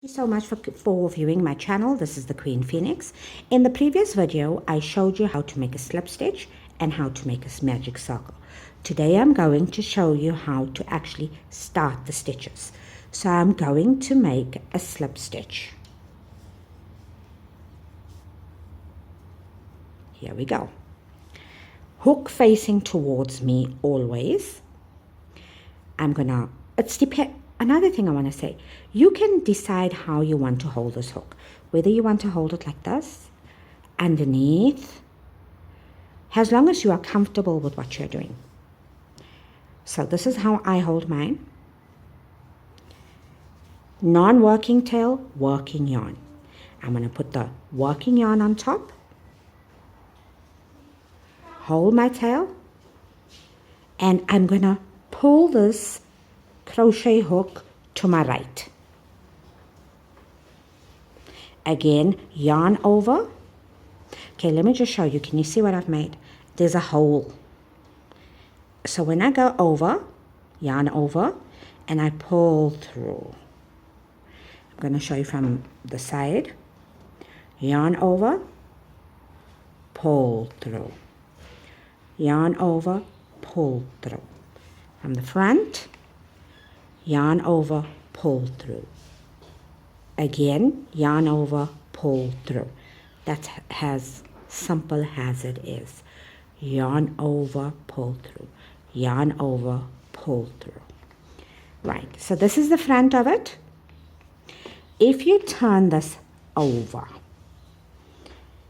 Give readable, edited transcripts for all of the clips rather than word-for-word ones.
Thank you so much for viewing my channel. This is the Queen Phoenix. In the previous video, I showed you how to make a slip stitch and how to make a magic circle. Today, I'm going to show you how to actually start the stitches. So I'm going to make a slip stitch. Here we go. Hook facing towards me always. Another thing I want to say, you can decide how you want to hold this hook. Whether you want to hold it like this, underneath, as long as you are comfortable with what you're doing. So this is how I hold mine. Non-working tail, working yarn. I'm going to put the working yarn on top, hold my tail, and I'm going to pull this crochet hook to my right. Again, yarn over. Okay, let me just show you. Can you see what I've made? There's a hole. So when I go over, yarn over, and I pull through. I'm going to show you from the side. Yarn over, pull through. Yarn over, pull through. From the front, yarn over, pull through. Again, yarn over, pull through. That's as simple as it is. Yarn over, pull through. Yarn over, pull through. Right, so this is the front of it. If you turn this over,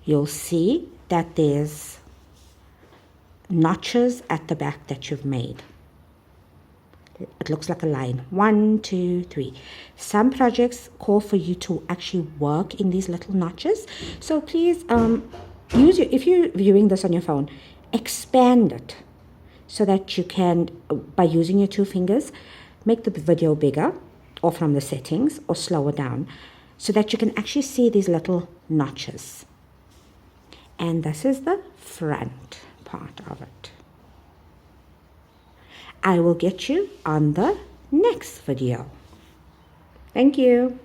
you'll see that there's notches at the back that you've made. It looks like a line. 1, 2, 3. Some projects call for you to actually work in these little notches. So please if you're viewing this on your phone, expand it so that you can, by using your 2 fingers, make the video bigger or from the settings or slow it down so that you can actually see these little notches. And this is the front part of it. I will get you on the next video. Thank you.